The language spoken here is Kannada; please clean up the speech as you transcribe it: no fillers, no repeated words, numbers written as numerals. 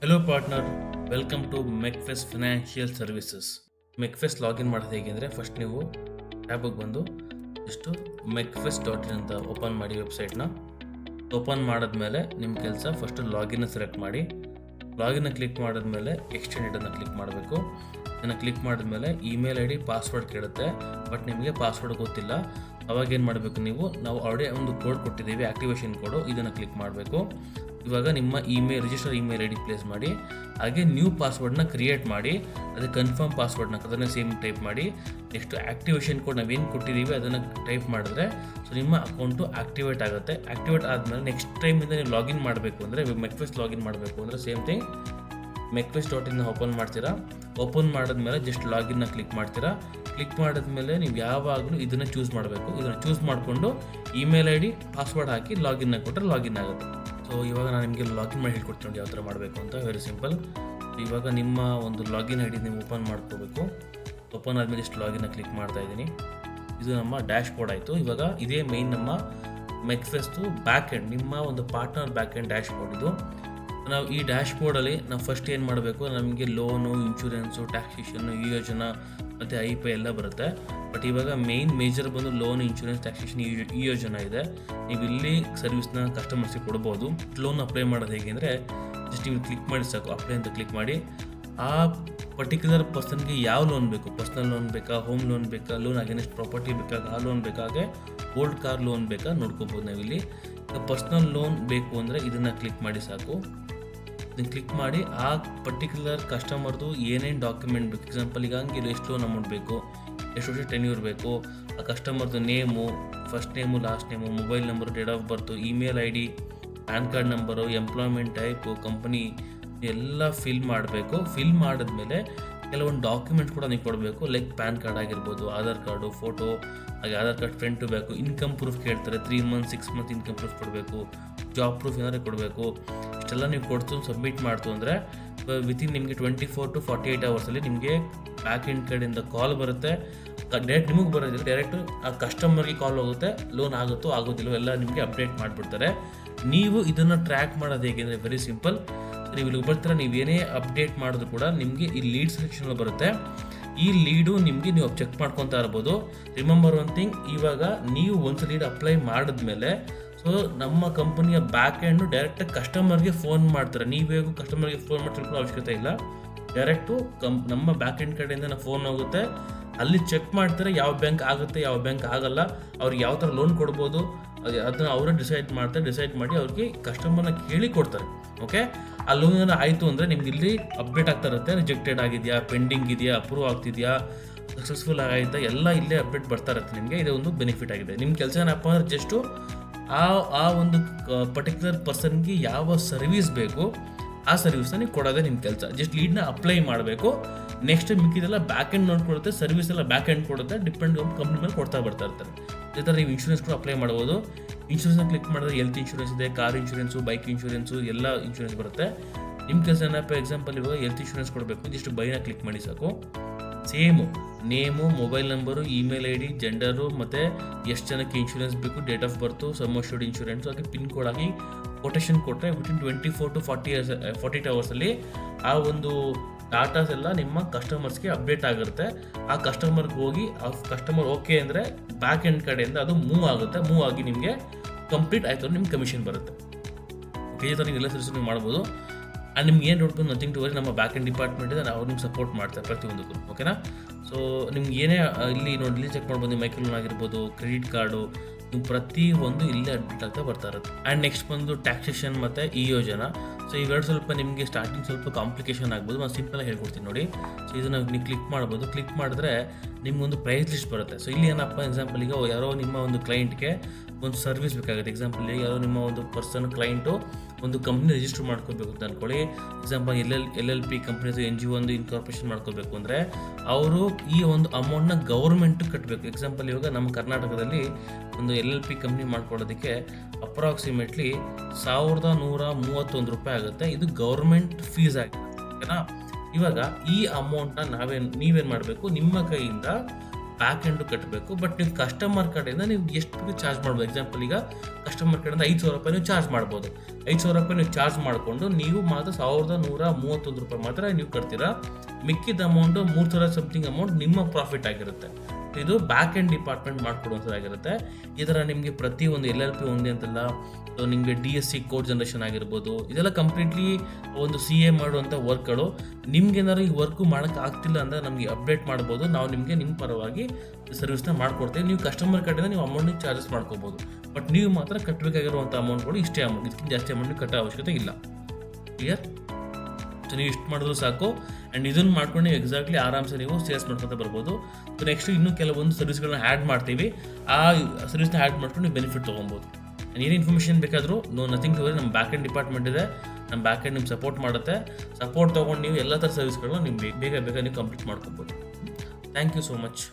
Hello partner, welcome to Mcfes financial services. Mcfes login ಮಾಡೋದು ಹೇಗೆ ಅಂದರೆ, ಫಸ್ಟ್ ನೀವು ಟ್ಯಾಬಿಗೆ ಬಂದು ಇಷ್ಟು mecfes.in ಅಂತ ಓಪನ್ ಮಾಡಿ. ವೆಬ್ಸೈಟ್ನ ಓಪನ್ ಮಾಡಿದ್ಮೇಲೆ ನಿಮ್ಮ ಕೆಲಸ ಫಸ್ಟು ಲಾಗಿನ್ನ ಸೆಲೆಕ್ಟ್ ಮಾಡಿ. ಲಾಗಿನ್ನ ಕ್ಲಿಕ್ ಮಾಡಿದ್ಮೇಲೆ ಎಕ್ಸ್ಟೆಂಡೆಡನ್ನು ಕ್ಲಿಕ್ ಮಾಡಬೇಕು. ಇದನ್ನು ಕ್ಲಿಕ್ ಮಾಡಿದ್ಮೇಲೆ ಇಮೇಲ್ ಐ ಡಿ ಪಾಸ್ವರ್ಡ್ ಕೇಳುತ್ತೆ, ಬಟ್ ನಿಮಗೆ ಪಾಸ್ವರ್ಡ್ ಗೊತ್ತಿಲ್ಲ. ಅವಾಗ ಏನು ಮಾಡಬೇಕು, ನಾವು ಆಲ್ರೆಡಿ ಒಂದು ಕೋಡ್ ಕೊಟ್ಟಿದ್ದೀವಿ, ಆ್ಯಕ್ಟಿವೇಷನ್ ಕೋಡು, ಇದನ್ನು ಕ್ಲಿಕ್ ಮಾಡಬೇಕು. ಇವಾಗ ನಿಮ್ಮ register email I D place ಮಾಡಿ, ಹಾಗೆ ನ್ಯೂ ಪಾಸ್ವರ್ಡ್ನ ಕ್ರಿಯೇಟ್ ಮಾಡಿ, ಅದೇ ಕನ್ಫರ್ಮ್ ಪಾಸ್ವರ್ಡ್ನ ಅದನ್ನು ಸೇಮ್ ಟೈಪ್ ಮಾಡಿ. ನೆಕ್ಸ್ಟ್ ಆ್ಯಕ್ಟಿವೇಷನ್ ಕೋಡ್ ನಾವೇನು ಕೊಟ್ಟಿದ್ದೀವಿ ಅದನ್ನು ಟೈಪ್ ಮಾಡಿದ್ರೆ ನಿಮ್ಮ ಅಕೌಂಟು ಆ್ಯಕ್ಟಿವೇಟ್ ಆಗುತ್ತೆ. ಆ್ಯಕ್ಟಿವೇಟ್ ಆದಮೇಲೆ ನೆಕ್ಸ್ಟ್ ಟೈಮಿಂದ ನೀವು ಲಾಗಿನ್ ಮಾಡಬೇಕು ಅಂದರೆ, ಮೆಕ್ಫೆಸ್ ಲಾಗಿನ್ ಮಾಡಬೇಕು ಅಂದರೆ ಸೇಮ್ ಥಿಂಗ್ mecfes.in ಓಪನ್ ಮಾಡ್ತೀರಾ. ಓಪನ್ ಮಾಡಿದ್ಮೇಲೆ ಜಸ್ಟ್ ಲಾಗಿನ್ನ ಕ್ಲಿಕ್ ಮಾಡ್ತೀರಾ. ಕ್ಲಿಕ್ ಮಾಡಿದ್ಮೇಲೆ ನೀವು ಯಾವಾಗಲೂ ಇದನ್ನು ಚೂಸ್ ಮಾಡಬೇಕು. ಇದನ್ನು ಚೂಸ್ ಮಾಡಿಕೊಂಡು ಇಮೇಲ್ ಐ ಡಿ ಪಾಸ್ವರ್ಡ್ ಹಾಕಿ ಲಾಗಿನ್ನ ಕೊಟ್ಟರೆ ಲಾಗಿನ್ ಆಗುತ್ತೆ. ಸೊ ಇವಾಗ ನಾನು ನಿಮಗೆ ಲಾಗಿನ್ ಮಾಡಿ ಹೇಳ್ಕೊಡ್ತೀನಿ ನೋಡಿ ಯಾವ ಥರ ಮಾಡಬೇಕು ಅಂತ. Very simple. ಇವಾಗ ನಿಮ್ಮ ಒಂದು ಲಾಗಿನ್ ಐ ಡಿ ನೀವು ಓಪನ್ ಮಾಡ್ಕೋಬೇಕು. ಓಪನ್ ಆದಮೇಲೆ ಇಷ್ಟು ಲಾಗಿನ್ನ ಕ್ಲಿಕ್ ಮಾಡ್ತಾ ಇದ್ದೀನಿ. ಇದು ನಮ್ಮ ಡ್ಯಾಶ್ ಬೋರ್ಡ್ ಆಯಿತು. ಇವಾಗ ಇದೇ ಮೇಯ್ನ್ ನಮ್ಮ ಮೆಕ್ಫೆಸ್ದು ಬ್ಯಾಕ್ ಎಂಡ್, ನಿಮ್ಮ ಒಂದು partner back end dash board ಇದು. ನಾವು ಈ ಡ್ಯಾಶ್ ಬೋರ್ಡಲ್ಲಿ ನಾವು ಫಸ್ಟ್ ಏನು ಮಾಡಬೇಕು, ನಮಗೆ ಲೋನು, ಇನ್ಶೂರೆನ್ಸು, ಟ್ಯಾಕ್ಸೇಷನ್ನು, ಈ ಯೋಜನಾ ಮತ್ತು ಐ ಎಲ್ಲ ಬರುತ್ತೆ. ಬಟ್ ಇವಾಗ ಮೇಜರ್ ಬಂದು ಲೋನ್, ಇನ್ಶೂರೆನ್ಸ್, ಟ್ಯಾಕ್ಸೇಷನ್, ಈ ಯೋಜನಾ ಇದೆ. ನೀವು ಇಲ್ಲಿ ಸರ್ವಿಸ್ನ ಕಸ್ಟಮರ್ಸ್ಗೆ ಕೊಡ್ಬೋದು. ಲೋನ್ ಅಪ್ಲೈ ಮಾಡೋದು ಹೇಗೆ ಅಂದರೆ, ಜಸ್ಟ್ ನೀವು ಕ್ಲಿಕ್ ಮಾಡಿ ಸಾಕು, ಅಪ್ಲೈ ಅಂತ ಕ್ಲಿಕ್ ಮಾಡಿ. ಆ ಪರ್ಟಿಕ್ಯುಲರ್ ಪರ್ಸನ್ಗೆ ಯಾವ ಲೋನ್ ಬೇಕು, ಪರ್ಸ್ನಲ್ ಲೋನ್ ಬೇಕಾ, ಹೋಮ್ ಲೋನ್ ಬೇಕಾ, ಲೋನ್ ಅಗೇನೆಸ್ಟ್ ಪ್ರಾಪರ್ಟಿ ಬೇಕಾ, ಆ ಲೋನ್ ಬೇಕಾಗೆ ಓಲ್ಡ್ ಕಾರ್ ಲೋನ್ ಬೇಕಾ ನೋಡ್ಕೋಬೋದು ನಾವಿಲ್ಲಿ. ಪರ್ಸ್ನಲ್ ಲೋನ್ ಬೇಕು ಅಂದರೆ ಇದನ್ನು ಕ್ಲಿಕ್ ಮಾಡಿ ಸಾಕು. ಇದನ್ನು ಕ್ಲಿಕ್ ಮಾಡಿ ಆ ಪರ್ಟಿಕ್ಯುಲರ್ ಕಸ್ಟಮರ್ದು ಏನೇನು ಡಾಕ್ಯುಮೆಂಟ್ ಬೇಕು, ಎಕ್ಸಾಂಪಲ್ ಈಗ ಹಂಗೆ ಎಷ್ಟು ಲೋನ್ ಅಮೌಂಟ್ ಬೇಕು, ಎಷ್ಟು ವರ್ಷ ಟೆನ್ಯೂರ್ ಬೇಕು, ಆ ಕಸ್ಟಮರ್ದು name, first name, last name, mobile number, date of birth, email I D, PAN card number, employment type, company ಎಲ್ಲ ಫಿಲ್ ಮಾಡಬೇಕು. ಫಿಲ್ ಮಾಡಿದ್ಮೇಲೆ ಕೆಲವೊಂದು ಡಾಕ್ಯುಮೆಂಟ್ ಕೂಡ ನೀವು ಕೊಡಬೇಕು. ಲೈಕ್ ಪ್ಯಾನ್ ಕಾರ್ಡ್ ಆಗಿರ್ಬೋದು, ಆಧಾರ್ ಕಾರ್ಡು, ಫೋಟೋ, ಹಾಗೆ ಆಧಾರ್ ಕಾರ್ಡ್ ಫ್ರಂಟು ಬೇಕು. ಇನ್ಕಮ್ ಪ್ರೂಫ್ ಕೇಳ್ತಾರೆ, 3 ಮಂತ್ 6 ಮಂತ್ ಇನ್ಕಮ್ ಪ್ರೂಫ್ ಕೊಡಬೇಕು. ಜಾಬ್ ಪ್ರೂಫ್ ಏನಾದ್ರು ಕೊಡಬೇಕು. ಇಷ್ಟೆಲ್ಲ ನೀವು ಕೊಡ್ತು ಸಬ್ಮಿಟ್ ಮಾಡ್ತು ಅಂದರೆ ವಿತಿನ್ ನಿಮಗೆ 24 to 48 ಅವರ್ಸಲ್ಲಿ ನಿಮಗೆ ಬ್ಯಾಕ್ ಎಂಡ್ ಕಡೆಯಿಂದ ಕಾಲ್ ಬರುತ್ತೆ. ಡೈರೆಕ್ಟ್ ನಿಮಗೆ ಬರೋದಿಲ್ಲ, ಡೈರೆಕ್ಟ್ ಆ ಕಸ್ಟಮರ್ಗೆ ಕಾಲ್ ಹೋಗುತ್ತೆ. ಲೋನ್ ಆಗುತ್ತೋ ಆಗೋದಿಲ್ಲೋ ಎಲ್ಲ ನಿಮಗೆ ಅಪ್ಡೇಟ್ ಮಾಡಿಬಿಡ್ತಾರೆ. ನೀವು ಇದನ್ನು ಟ್ರ್ಯಾಕ್ ಮಾಡೋದು ಹೇಗೆ ಅಂದರೆ, ವೆರಿ ಸಿಂಪಲ್. ನೀವು ಇಲ್ಲಿ ಬರ್ತೀರ, ನೀವೇನೇ ಅಪ್ಡೇಟ್ ಮಾಡಿದ್ರು ಕೂಡ ನಿಮಗೆ ಈ ಲೀಡ್ ಸೆಕ್ಷನಲ್ಲಿ ಬರುತ್ತೆ. ಈ ಲೀಡು ನಿಮಗೆ ನೀವು ಚೆಕ್ ಮಾಡ್ಕೊತಾ ಇರ್ಬೋದು. ರಿಮೆಂಬರ್ ಒನ್ ಥಿಂಗ್, ಇವಾಗ ನೀವು ಒಂದು ಲೀಡ್ ಅಪ್ಲೈ ಮಾಡಿದ್ಮೇಲೆ ಸೊ ನಮ್ಮ ಕಂಪನಿಯ ಬ್ಯಾಕ್ ಎಂಡು ಡೈರೆಕ್ಟಾಗಿ ಕಸ್ಟಮರ್ಗೆ ಫೋನ್ ಮಾಡ್ತಾರೆ. ನೀವೇಗೂ ಕಸ್ಟಮರ್ಗೆ ಫೋನ್ ಮಾಡ್ತಿರ್ಕೊಳ್ಳೋ ಅವಶ್ಯಕತೆ ಇಲ್ಲ. ಡೈರೆಕ್ಟು ನಮ್ಮ ಬ್ಯಾಕ್ ಎಂಡ್ ಕಡೆಯಿಂದ ಫೋನ್ ಹೋಗುತ್ತೆ, ಅಲ್ಲಿ ಚೆಕ್ ಮಾಡ್ತಾರೆ ಯಾವ ಬ್ಯಾಂಕ್ ಆಗುತ್ತೆ, ಯಾವ ಬ್ಯಾಂಕ್ ಆಗಲ್ಲ, ಅವ್ರಿಗೆ ಯಾವ ಥರ ಲೋನ್ ಕೊಡ್ಬೋದು ಅದನ್ನು ಅವರೇ ಡಿಸೈಡ್ ಮಾಡಿ ಅವ್ರಿಗೆ ಕಸ್ಟಮರ್ನ ಕೇಳಿ ಕೊಡ್ತಾರೆ. ಓಕೆ, ಆ ಲೋನ್ ಏನೋ ಆಯಿತು ಅಂದರೆ ನಿಮ್ಗೆ ಇಲ್ಲಿ ಅಪ್ಡೇಟ್ ಆಗ್ತಾ ಇರುತ್ತೆ. ರಿಜೆಕ್ಟೆಡ್ ಆಗಿದೆಯಾ, ಪೆಂಡಿಂಗ್ ಇದೆಯಾ, ಅಪ್ರೂವ್ ಆಗ್ತಿದೆಯಾ, ಸಕ್ಸಸ್ಫುಲ್ ಆಗಾಯ್ತಾ, ಎಲ್ಲ ಇಲ್ಲೇ ಅಪ್ಡೇಟ್ ಬರ್ತಾ ಇರುತ್ತೆ ನಿಮಗೆ. ಇದು ಒಂದು ಬೆನಿಫಿಟ್ ಆಗಿದೆ. ನಿಮ್ಮ ಕೆಲಸ ಏನಪ್ಪ ಅಂದರೆ ಜಸ್ಟು ಆ ಒಂದು ಪರ್ಟಿಕ್ಯುಲರ್ ಪರ್ಸನ್ಗೆ ಯಾವ ಸರ್ವಿಸ್ ಬೇಕು ಆ ಸರ್ವಿಸ್ನ ನೀವು ಕೊಡೋದೇ ನಿಮ್ಮ ಕೆಲಸ. ಜಸ್ಟ್ ಲೀಡ್ನ ಅಪ್ಲೈ ಮಾಡಬೇಕು. ನೆಕ್ಸ್ಟ್ ಮಿಕ್ಕಿದೆಲ್ಲ ಬ್ಯಾಕ್ ಎಂಡ್ ನೋಡ್ಕೊಡುತ್ತೆ, ಸರ್ವಿಸ್ ಎಲ್ಲ ಬ್ಯಾಕ್ ಎಂಡ್ ಕೊಡುತ್ತೆ. ಡಿಪೆಂಡ್ ಕಂಪ್ನಿ ಮೇಲೆ ಕೊಡ್ತಾ ಬರ್ತಾ ಇರ್ತಾರೆ. ಇದೇ ಥರ ನೀವು ಇನ್ಶೂರೆನ್ಸ್ ಕೂಡ ಅಪ್ಲೈ ಮಾಡ್ಬೋದು. ಇನ್ಶೂರೆನ್ಸ್ನ ಕ್ಲಿಕ್ ಮಾಡಿದ್ರೆ ಹೆಲ್ತ್ ಇನ್ಶೂರೆನ್ಸ್ ಇದೆ, ಕಾರ್ ಇನ್ಶೂರೆನ್ಸು, ಬೈಕ್ ಇನ್ಶೂರೆನ್ಸು, ಎಲ್ಲ ಇನ್ಶೂರೆನ್ಸ್ ಬರುತ್ತೆ. ನಿಮ್ಮ ಕೆಲಸ ಏನಪ್ಪ, ಎಕ್ಸಾಂಪಲ್ ಇವಾಗ ಹೆಲ್ತ್ ಇನ್ಶೂರೆನ್ಸ್ ಕೊಡಬೇಕು, ಜಸ್ಟ್ ಬೈನ ಕ್ಲಿಕ್ ಮಾಡಿ ಸಾಕು. Same name, mobile number, email I D, gender, ಮತ್ತು ಎಷ್ಟು ಜನಕ್ಕೆ ಇನ್ಶೂರೆನ್ಸ್ ಬೇಕು, date of birth, sum assured insurance, ಹಾಗೆ ಪಿನ್ ಕೋಡ್ ಆಗಿ ಕೊಟೇಶನ್ ಕೊಟ್ಟರೆ ವಿತಿನ್ 24 to 48 ಅವರ್ಸಲ್ಲಿ ಆ ಒಂದು ಡಾಟಾಸ್ ಎಲ್ಲ ನಿಮ್ಮ ಕಸ್ಟಮರ್ಸ್ಗೆ ಅಪ್ಡೇಟ್ ಆಗಿರುತ್ತೆ. ಆ ಕಸ್ಟಮರ್ಗೆ ಹೋಗಿ ಆ ಕಸ್ಟಮರ್ ಓಕೆ ಅಂದರೆ ಬ್ಯಾಕ್ ಎಂಡ್ ಕಡೆಯಿಂದ ಅದು ಮೂವ್ ಆಗುತ್ತೆ. ಮೂವ್ ಆಗಿ ನಿಮಗೆ ಕಂಪ್ಲೀಟ್ ಆಯಿತು, ನಿಮ್ಗೆ ಕಮಿಷನ್ ಬರುತ್ತೆ. ಓಕೆ, ಈ ಥರ ನೀವು ಎಲ್ಲ ಸರ್ವಿಸ್ ನೀವು ಮಾಡ್ಬೋದು. ಆ್ಯಂಡ್ ನಿಮ್ಗೆ ಏನು ನೋಡ್ಕೊಂಡು ನಥಿಂಗ್ ಟು ವರಿ, ನಮ್ಮ ಬ್ಯಾಕ್ ಎಂಡ್ ಡಿಪಾರ್ಟ್ಮೆಂಟ್ ಇದೆ, ಅವ್ರು ನಿಮ್ಗೆ ಸಪೋರ್ಟ್ ಮಾಡ್ತಾರೆ ಪ್ರತಿಯೊಂದಕ್ಕೂ. ಓಕೆನಾ? ಸೊ ನಿಮ್ಗೆ ಏನೇ ಇಲ್ಲಿ ಚೆಕ್ ಮಾಡ್ಬೋದು, ಮೈಕ್ರೋ ಲೋನ್ ಆಗಿರ್ಬೋದು, ಕ್ರೆಡಿಟ್ ಕಾರ್ಡು, ನೀವು ಪ್ರತಿಯೊಂದು ಇಲ್ಲೇ ಅಡ್ಮಿಟ್ ಆಗ್ತಾ ಬರ್ತಾ ಇರುತ್ತೆ. ಆ್ಯಂಡ್ ನೆಕ್ಸ್ಟ್ ಬಂದು ಟ್ಯಾಕ್ಸೇಷನ್ ಮತ್ತು ಈ ಯೋಜನಾ. ಸೊ ಇವೆರಡು ಸ್ವಲ್ಪ ನಿಮಗೆ ಸ್ಟಾರ್ಟಿಂಗ್ ಸ್ವಲ್ಪ ಕಾಂಪ್ಲಿಕೇಶನ್ ಆಗ್ಬೋದು. ನಾನು ಸಿಂಪಲಾಗಿ ಹೇಳ್ಕೊಡ್ತೀನಿ ನೋಡಿ. ಸೊ ಇದನ್ನು ನೀವು ಕ್ಲಿಕ್ ಮಾಡ್ಬೋದು. ಕ್ಲಿಕ್ ಮಾಡಿದ್ರೆ ನಿಮ್ಗೊಂದು ಪ್ರೈಸ್ ಲಿಸ್ಟ್ ಬರುತ್ತೆ. ಸೊ ಇಲ್ಲಿ ಏನಪ್ಪ, ಎಕ್ಸಾಂಪಲ್ ಈಗ ಯಾರೋ ನಿಮ್ಮ ಒಂದು ಕ್ಲೈಂಟ್ಗೆ ಒಂದು ಸರ್ವಿಸ್ ಬೇಕಾಗುತ್ತೆ. ಎಕ್ಸಾಂಪಲ್ ಯಾರೋ ನಿಮ್ಮ ಒಂದು ಪರ್ಸನ್ ಕ್ಲೈಂಟು ಒಂದು ಕಂಪ್ನಿ ರಿಜಿಸ್ಟರ್ ಮಾಡ್ಕೋಬೇಕು ಅಂತ ಅಂದ್ಕೊಳ್ಳಿ. ಎಕ್ಸಾಂಪಲ್ LLP ಕಂಪ್ನೀಸ್ NGO ಒಂದು ಇನ್ಕಾರ್ಪೊರೇಷನ್ ಮಾಡ್ಕೋಬೇಕು ಅಂದರೆ ಅವರು ಈ ಒಂದು ಅಮೌಂಟ್ನ ಗೌರ್ಮೆಂಟಿಗೆ ಕಟ್ಟಬೇಕು. ಎಕ್ಸಾಂಪಲ್ ಇವಾಗ ನಮ್ಮ ಕರ್ನಾಟಕದಲ್ಲಿ ಒಂದು LLP ಕಂಪ್ನಿ ಮಾಡ್ಕೊಳ್ಳೋದಕ್ಕೆ ಅಪ್ರಾಕ್ಸಿಮೇಟ್ಲಿ 1131 ರೂಪಾಯಿ ಆಗುತ್ತೆ. ಇದು ಗೌರ್ಮೆಂಟ್ ಫೀಸ್ ಆಗಿದೆ. ಓಕೆನಾ? ಇವಾಗ ಈ ಅಮೌಂಟ್ನ ನೀವೇನು ಮಾಡಬೇಕು, ನಿಮ್ಮ ಕೈಯಿಂದ ಬ್ಯಾಕ್ ಎಂಡು ಕಟ್ಟಬೇಕು. ಬಟ್ ನೀವು ಕಸ್ಟಮರ್ ಕಡೆಯಿಂದ ನೀವು ಎಷ್ಟು ಬೇಕು ಚಾರ್ಜ್ ಮಾಡ್ಬೋದು. ಎಕ್ಸಾಂಪಲ್ ಈಗ ಕಸ್ಟಮರ್ ಕಡೆಯಿಂದ ₹5,000 ನೀವು ಚಾರ್ಜ್ ಮಾಡ್ಬೋದು. ₹5,000 ನೀವು ಚಾರ್ಜ್ ಮಾಡಿಕೊಂಡು ನೀವು ಮಾತ್ರ ₹1,131 ಮಾತ್ರ ನೀವು ಕಟ್ತೀರಾ. ಮಿಕ್ಕಿದ ಅಮೌಂಟು 3,000 ಸಮಥಿಂಗ್ ಅಮೌಂಟ್ ನಿಮ್ಮ ಪ್ರಾಫಿಟ್ ಆಗಿರುತ್ತೆ. ಇದು ಬ್ಯಾಕ್ ಎಂಡ್ ಡಿಪಾರ್ಟ್ಮೆಂಟ್ ಮಾಡಿಕೊಡುವಂಥದ್ದಾಗಿರುತ್ತೆ. ಈ ಥರ ನಿಮಗೆ ಪ್ರತಿಯೊಂದು LLP ಒಂದೇ ಅಂತಲ್ಲ, ನಿಮಗೆ DSC ಕೋಡ್ ಜನರೇಷನ್ ಆಗಿರ್ಬೋದು, ಇದೆಲ್ಲ ಕಂಪ್ಲೀಟ್ಲಿ ಒಂದು CA ಮಾಡುವಂಥ ವರ್ಕ್ಗಳು. ನಿಮ್ಗೇನಾದ್ರು ಈ ವರ್ಕು ಮಾಡೋಕ್ಕೆ ಆಗ್ತಿಲ್ಲ ಅಂದರೆ ನಮಗೆ ಅಪ್ಡೇಟ್ ಮಾಡ್ಬೋದು. ನಾವು ನಿಮಗೆ ನಿಮ್ಮ ಪರವಾಗಿ ಸರ್ವಿಸ್ನ ಮಾಡಿಕೊಡ್ತೀವಿ. ನೀವು ಕಸ್ಟಮರ್ ಕಡೆಯಿಂದ ನೀವು ಅಮೌಂಟಿಗೆ ಚಾರ್ಜಸ್ ಮಾಡ್ಕೋಬೋದು. ಬಟ್ ನೀವು ಮಾತ್ರ ಕಟ್ಟಬೇಕಾಗಿರುವಂಥ ಅಮೌಂಟ್ಗಳು ಇಷ್ಟೇ ಅಮೌಂಟ್, ಇದಕ್ಕಿಂತ ಜಾಸ್ತಿ ಅಮೌಂಟ್ ಕಟ್ಟೋ ಅವಶ್ಯಕತೆ ಇಲ್ಲ. ಕ್ಲಿಯರ್? ಸೊ ನೀವು ಇಷ್ಟು ಮಾಡಿದ್ರು ಸಾಕು. ಆ್ಯಂಡ್ ಇದನ್ನು ಮಾಡ್ಕೊಂಡು ನೀವು ಎಕ್ಸಾಕ್ಟ್ಲಿ ಆರಾಮ್ಸೆ ನೀವು ಸೇಲ್ಸ್ ಮಾಡ್ಕೊತ ಬರ್ಬೋದು. ಸೊ ನೆಕ್ಸ್ಟ್ ಇನ್ನೂ ಕೆಲವೊಂದು ಸರ್ವಿಸ್ಗಳನ್ನ ಆ್ಯಡ್ ಮಾಡ್ತೀವಿ. ಆ ಸರ್ವಿಸ್ನ ಆ್ಯಡ್ ಮಾಡ್ಕೊಂಡು ನೀವು ಬೆನಿಫಿಟ್ ತೊಗೊಬೋದು. ಏನು ಇನ್ಫಾರ್ಮೇಷನ್ ಬೇಕಾದರೂ ನಥಿಂಗ್ ಟು ವರಿ, ನಮ್ಮ ಬ್ಯಾಕ್ ಎಂಡ್ ಡಿಪಾರ್ಟ್ಮೆಂಟ್ ಇದೆ. ನಮ್ಮ ಬ್ಯಾಕ್ ಎಂಡ್ ನಿಮ್ಗೆ ಸಪೋರ್ಟ್ ಮಾಡುತ್ತೆ. ಸಪೋರ್ಟ್ ತೊಗೊಂಡು ನೀವು ಎಲ್ಲ ಥರ ಸರ್ವಿಸ್ಗಳನ್ನ ನೀವು ಬೇಗ ನೀವು ಕಂಪ್ಲೀಟ್ ಮಾಡ್ಕೊಬೋದು. Thank you so much.